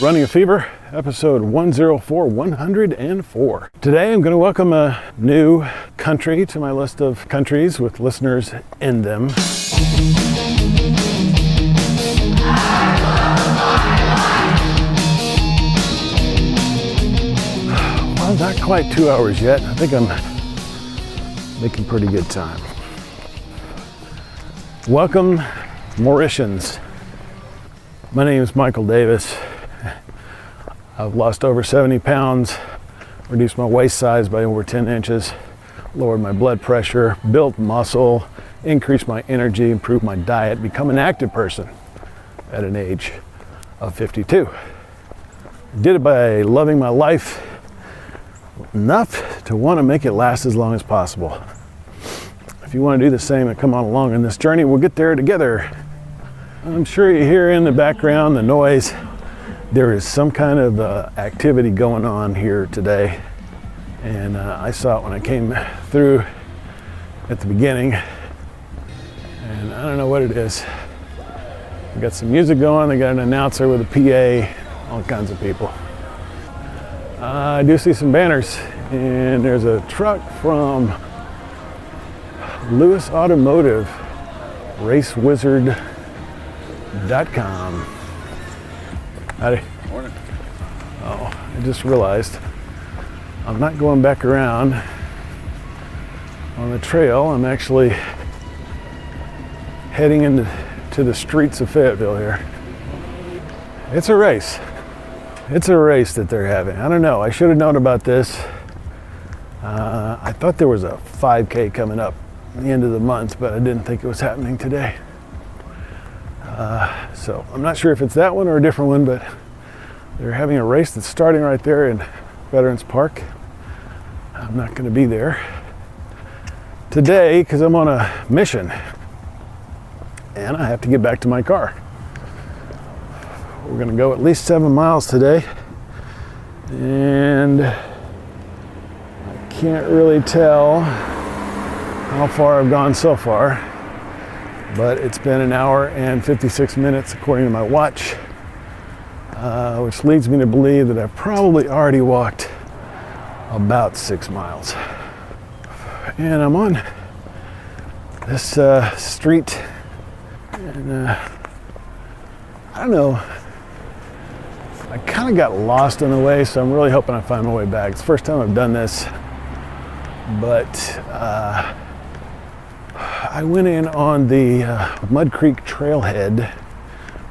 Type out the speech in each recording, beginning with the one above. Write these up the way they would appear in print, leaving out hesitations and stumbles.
Running a Fever, episode 104. Today I'm going to welcome a new country to my list of countries with listeners in them. Well, not quite 2 hours yet. I think I'm making pretty good time. Welcome, Mauritians. My name is Michael Davis. I've lost over 70 pounds, reduced my waist size by over 10 inches, lowered my blood pressure, built muscle, increased my energy, improved my diet, become an active person at an age of 52. Did it by loving my life enough to want to make it last as long as possible. If you want to do the same and come on along in this journey, we'll get there together. I'm sure you hear in the background the noise. There is some kind of activity going on here today, and I saw it when I came through at the beginning, and I don't know what it is. We got some music going, they got an announcer with a PA, all kinds of people. I do see some banners, and there's a truck from Lewis Automotive, racewizard.com. Howdy. Morning. Oh, I just realized I'm not going back around on the trail. I'm actually heading into the streets of Fayetteville here. It's a race. It's a race that they're having. I don't know. I should have known about this. I thought there was a 5K coming up at the end of the month, but I didn't think it was happening today. So I'm not sure if it's that one or a different one, but they're having a race that's starting right there in Veterans Park. I'm not going to be there today because I'm on a mission and I have to get back to my car. We're going to go at least 7 miles today, and I can't really tell how far I've gone so far, but it's been an hour and 56 minutes according to my watch, which leads me to believe that I've probably already walked about 6 miles. And I'm on this street, and I don't know, I kind of got lost on the way, so I'm really hoping I find my way back. It's the first time I've done this, but I went in on the Mud Creek trailhead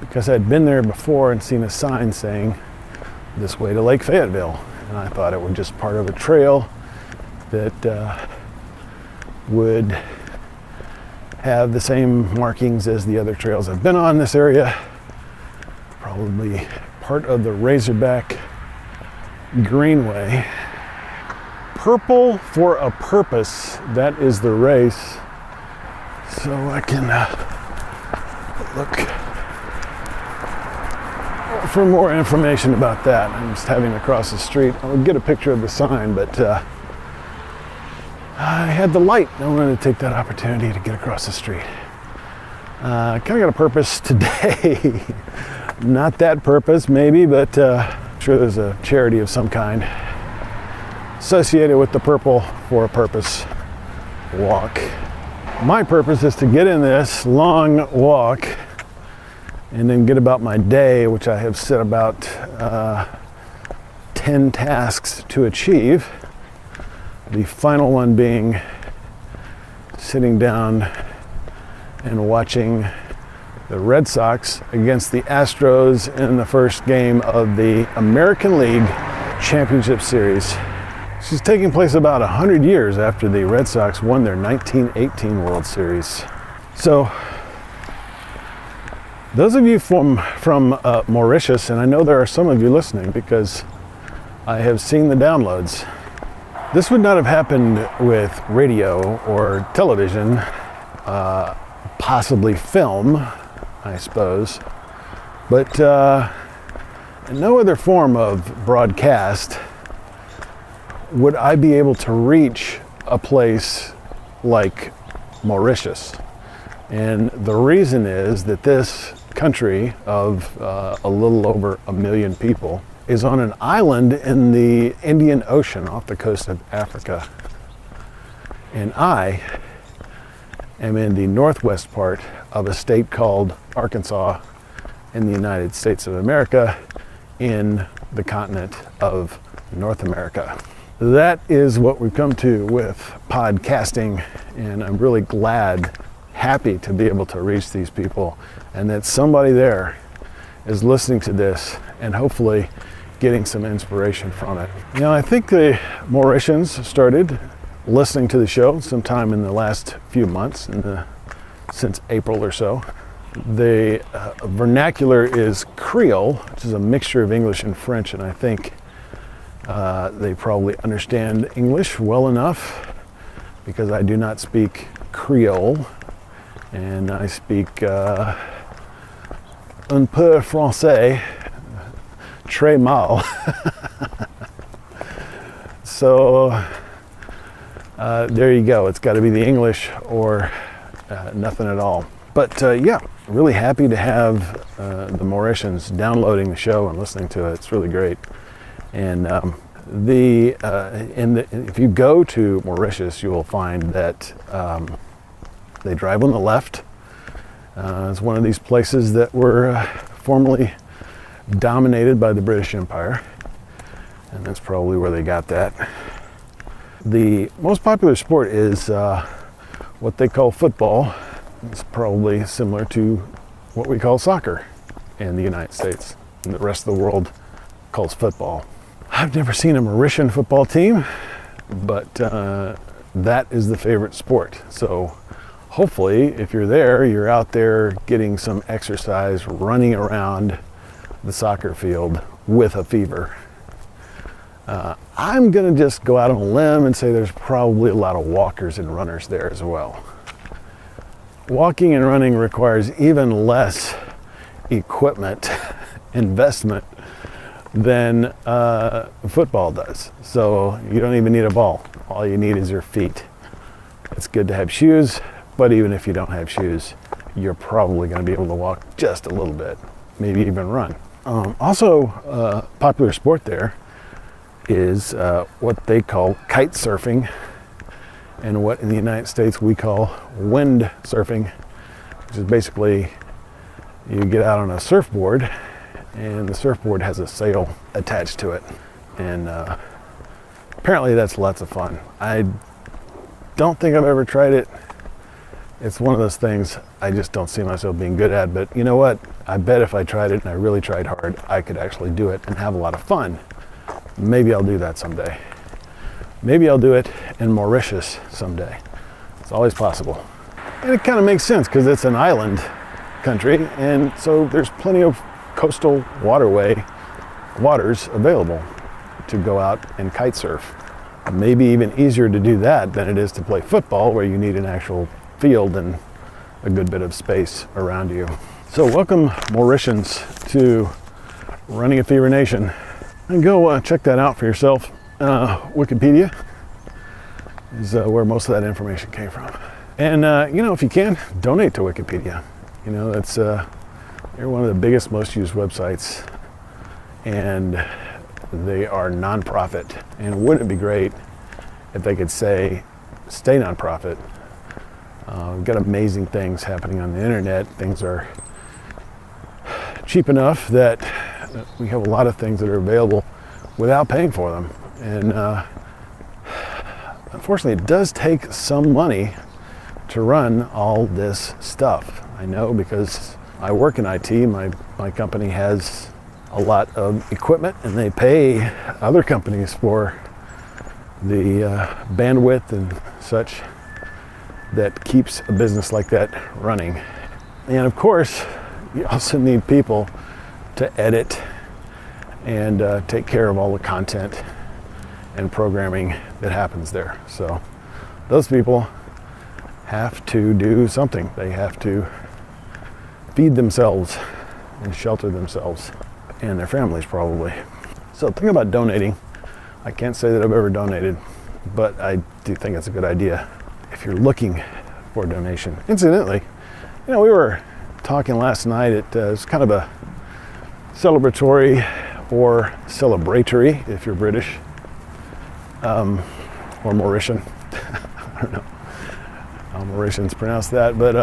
because I'd been there before and seen a sign saying this way to Lake Fayetteville, and I thought it was just part of a trail that would have the same markings as the other trails I've been on in this area. Probably part of the Razorback Greenway. Purple for a Purpose, that is the race. So I can look for more information about that. I'm just having to cross the street. I'll get a picture of the sign, but I had the light. I wanted to take that opportunity to get across the street. Kind of got a purpose today. Not that purpose, maybe, but I'm sure there's a charity of some kind associated with the Purple for a Purpose walk. My purpose is to get in this long walk and then get about my day, which I have set about 10 tasks to achieve. The final one being sitting down and watching the Red Sox against the Astros in the first game of the American League Championship Series. This is taking place about 100 years after the Red Sox won their 1918 World Series. So, those of you from Mauritius, and I know there are some of you listening because I have seen the downloads. This would not have happened with radio or television, possibly film, I suppose, but in no other form of broadcast would I be able to reach a place like Mauritius. And the reason is that this country of a little over 1 million people is on an island in the Indian Ocean off the coast of Africa. And I am in the northwest part of a state called Arkansas in the United States of America in the continent of North America. That is what we've come to with podcasting, and I'm really happy to be able to reach these people, and that somebody there is listening to this and hopefully getting some inspiration from it. You know, I think the Mauritians started listening to the show sometime in the last few months, since April or so. The vernacular is Creole, which is a mixture of English and French, and I think they probably understand English well enough, because I do not speak Creole, and I speak un peu français, très mal. So there you go. It's got to be the English or nothing at all. But yeah, really happy to have the Mauritians downloading the show and listening to it. It's really great. And if you go to Mauritius, you will find that they drive on the left. It's one of these places that were formerly dominated by the British Empire, and that's probably where they got that. The most popular sport is what they call football. It's probably similar to what we call soccer in the United States, and the rest of the world calls football. I've never seen a Mauritian football team, but that is the favorite sport. So hopefully, if you're there, you're out there getting some exercise, running around the soccer field with a fever. I'm gonna just go out on a limb and say there's probably a lot of walkers and runners there as well. Walking and running requires even less equipment investment than football does. So you don't even need a ball. All you need is your feet. It's good to have shoes, but even if you don't have shoes, you're probably going to be able to walk just a little bit, maybe even run. Also, popular sport there is what they call kite surfing, and what in the United States we call windsurfing, which is basically you get out on a surfboard, and the surfboard has a sail attached to it, and apparently that's lots of fun. I don't think I've ever tried it. It's one of those things I just don't see myself being good at, but you know what? I bet if I tried it and I really tried hard, I could actually do it and have a lot of fun. Maybe I'll do that someday. Maybe I'll do it in Mauritius someday. It's always possible. And it kind of makes sense because it's an island country, and so there's plenty of coastal waters available to go out and kite surf. Maybe even easier to do that than it is to play football, where you need an actual field and a good bit of space around you. So welcome, Mauritians, to Running a Fever Nation. And go check that out for yourself. Wikipedia is where most of that information came from. And you know, if you can, donate to Wikipedia. You know, that's they're one of the biggest, most used websites, and they are nonprofit. And wouldn't it be great if they could stay nonprofit? We've got amazing things happening on the internet. Things are cheap enough that we have a lot of things that are available without paying for them. And unfortunately, it does take some money to run all this stuff. I know, because I work in IT. My company has a lot of equipment, and they pay other companies for the bandwidth and such that keeps a business like that running. And of course, you also need people to edit and take care of all the content and programming that happens there. So those people have to do something. They have to feed themselves and shelter themselves and their families, probably. So think about donating. I can't say that I've ever donated, but I do think it's a good idea if you're looking for a donation. Incidentally, you know, we were talking last night, it was kind of a celebratory or celebratory, if you're British, or Mauritian. I don't know how Mauritians pronounce that, but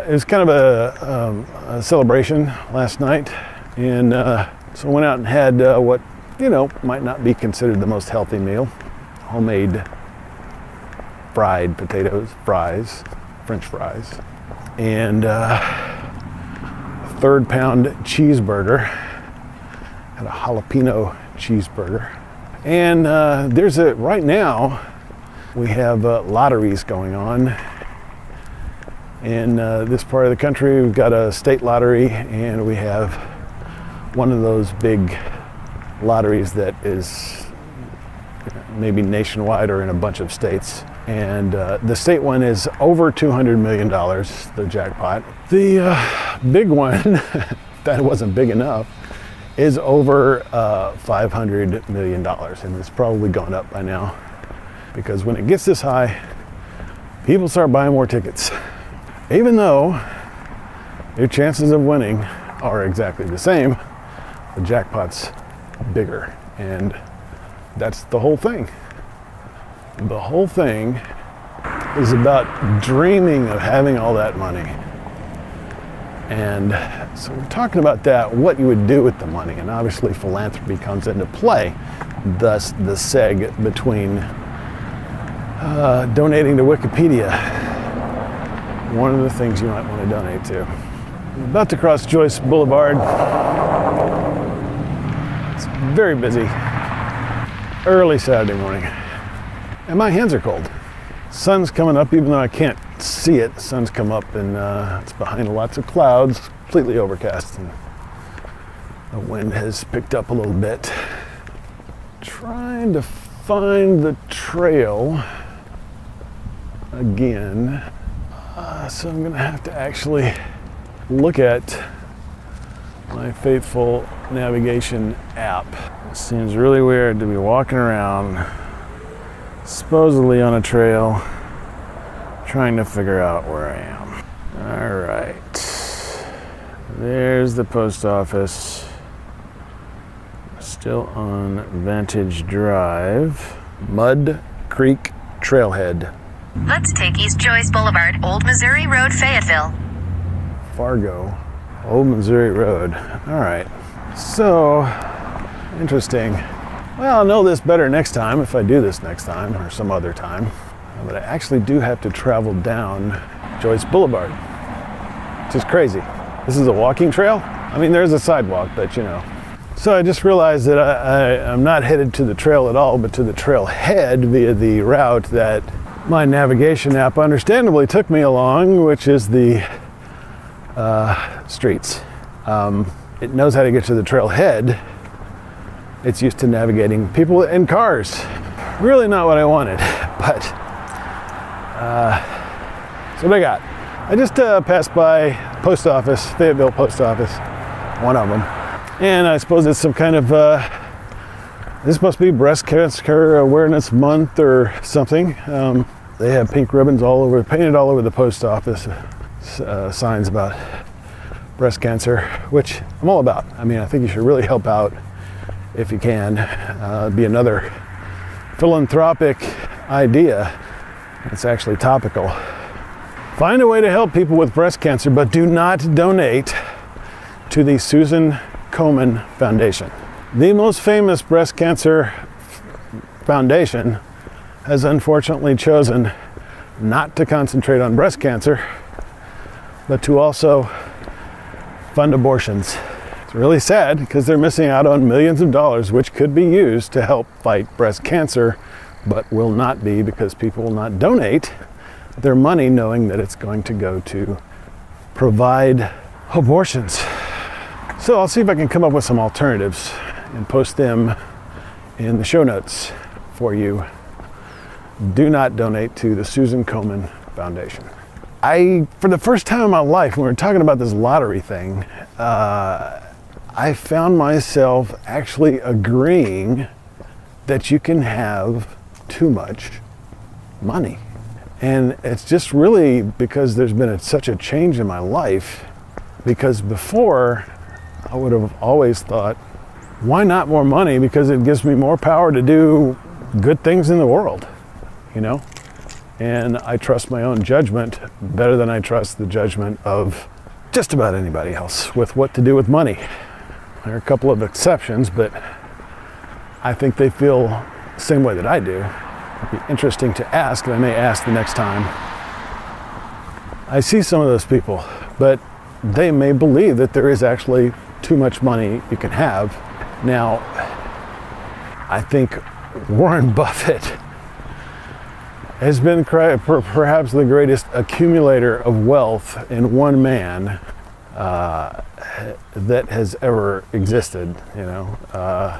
it was kind of a celebration last night, and so I went out and had what, might not be considered the most healthy meal. Homemade fried potatoes, French fries, and a 3rd-pound cheeseburger, and a jalapeno cheeseburger. And right now, we have lotteries going on. In this part of the country, we've got a state lottery, and we have one of those big lotteries that is maybe nationwide or in a bunch of states. And the state one is over $200 million, the jackpot. The big one, that wasn't big enough, is over $500 million. And it's probably gone up by now, because when it gets this high, people start buying more tickets. Even though your chances of winning are exactly the same, the jackpot's bigger. And that's the whole thing. The whole thing is about dreaming of having all that money. And so we're talking about that, what you would do with the money. And obviously philanthropy comes into play. Thus the seg between donating to Wikipedia, one of the things you might want to donate to. I'm about to cross Joyce Boulevard. It's very busy. Early Saturday morning. And my hands are cold. Sun's coming up, even though I can't see it. The sun's come up, and it's behind lots of clouds, completely overcast, and the wind has picked up a little bit. Trying to find the trail again. So I'm gonna have to actually look at my faithful navigation app. It seems really weird to be walking around supposedly on a trail trying to figure out where I am. All right, there's the post office. Still on Vantage Drive. Mud Creek Trailhead. Let's take East Joyce Boulevard, Old Missouri Road, Fayetteville. Fargo, Old Missouri Road. All right, so interesting. Well, I'll know this better next time if I do this next time or some other time. But I actually do have to travel down Joyce Boulevard, which is crazy. This is a walking trail. I mean, there's a sidewalk, but So I just realized that I'm not headed to the trail at all, but to the trailhead via the route that my navigation app understandably took me along, which is the streets. It knows how to get to the trailhead. It's used to navigating people and cars. Really not what I wanted, but so what I got. I just passed by post office, Fayetteville post office, one of them. And I suppose it's some kind of, this must be Breast Cancer Awareness Month or something. They have pink ribbons painted all over the post office, signs about breast cancer, which I'm all about. I mean, I think you should really help out if you can. Be another philanthropic idea. It's actually topical. Find a way to help people with breast cancer, but do not donate to the Susan Komen Foundation. The most famous breast cancer foundation has unfortunately chosen not to concentrate on breast cancer, but to also fund abortions. It's really sad because they're missing out on millions of dollars which could be used to help fight breast cancer, but will not be because people will not donate their money knowing that it's going to go to provide abortions. So I'll see if I can come up with some alternatives and post them in the show notes for you. Do not donate to the Susan Komen Foundation. For the first time in my life, when we were talking about this lottery thing, I found myself actually agreeing that you can have too much money. And it's just really because there's been such a change in my life, because before I would have always thought, why not more money? Because it gives me more power to do good things in the world, you know? And I trust my own judgment better than I trust the judgment of just about anybody else with what to do with money. There are a couple of exceptions, but I think they feel the same way that I do. It'd be interesting to ask, and I may ask the next time I see some of those people, but they may believe that there is actually too much money you can have. Now, I think Warren Buffett has been perhaps the greatest accumulator of wealth in one man that has ever existed, you know.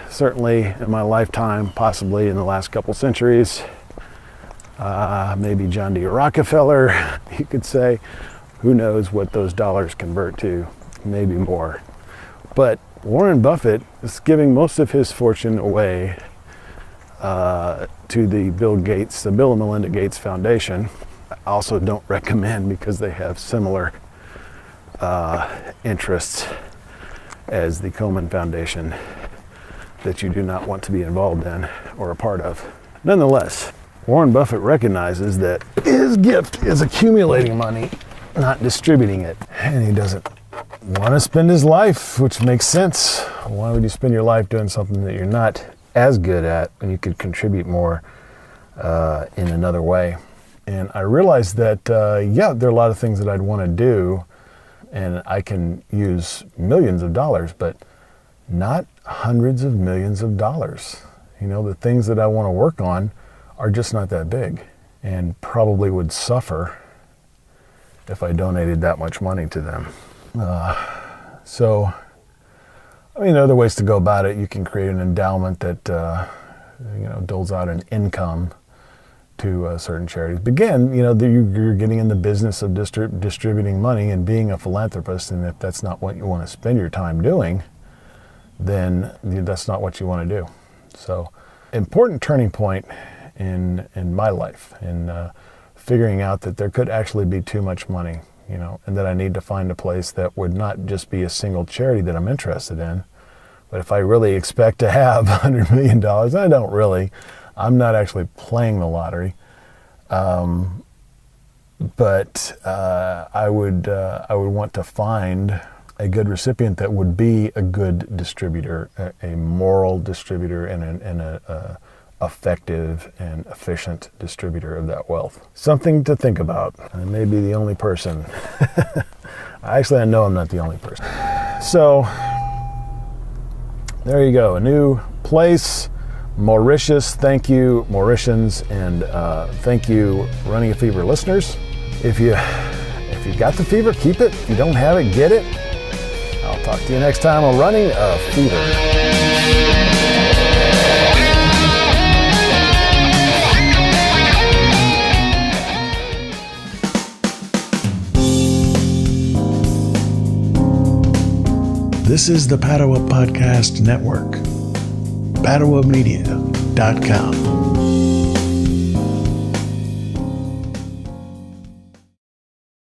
Certainly in my lifetime, possibly in the last couple centuries, maybe John D. Rockefeller, you could say. Who knows what those dollars convert to, maybe more. But Warren Buffett is giving most of his fortune away to the Bill and Melinda Gates Foundation. I also don't recommend, because they have similar interests as the Komen Foundation that you do not want to be involved in or a part of. Nonetheless, Warren Buffett recognizes that his gift is accumulating money, not distributing it. And he doesn't want to spend his life, which makes sense. Why would you spend your life doing something that you're not as good at when you could contribute more in another way? And I realized that, there are a lot of things that I'd want to do, and I can use millions of dollars, but not hundreds of millions of dollars. You know, the things that I want to work on are just not that big, and probably would suffer if I donated that much money to them. Other ways to go about it. You can create an endowment that doles out an income to certain charities. But again, you're getting in the business of distributing money and being a philanthropist, and if that's not what you want to spend your time doing, then that's not what you want to do. So, important turning point in my life, in figuring out that there could actually be too much money, and that I need to find a place that would not just be a single charity that I'm interested in, but if I really expect to have $100 million, I don't really. I'm not actually playing the lottery, but I would want to find a good recipient that would be a good distributor, a moral distributor, and a effective and efficient distributor of that wealth. Something to think about. I may be the only person. Actually, I know I'm not the only person. So, there you go. A new place, Mauritius. Thank you, Mauritians, and thank you, Running a Fever listeners. If you got the fever, keep it. If you don't have it, get it. I'll talk to you next time on Running a Fever. This is the Padua Podcast Network. PaduaMedia.com.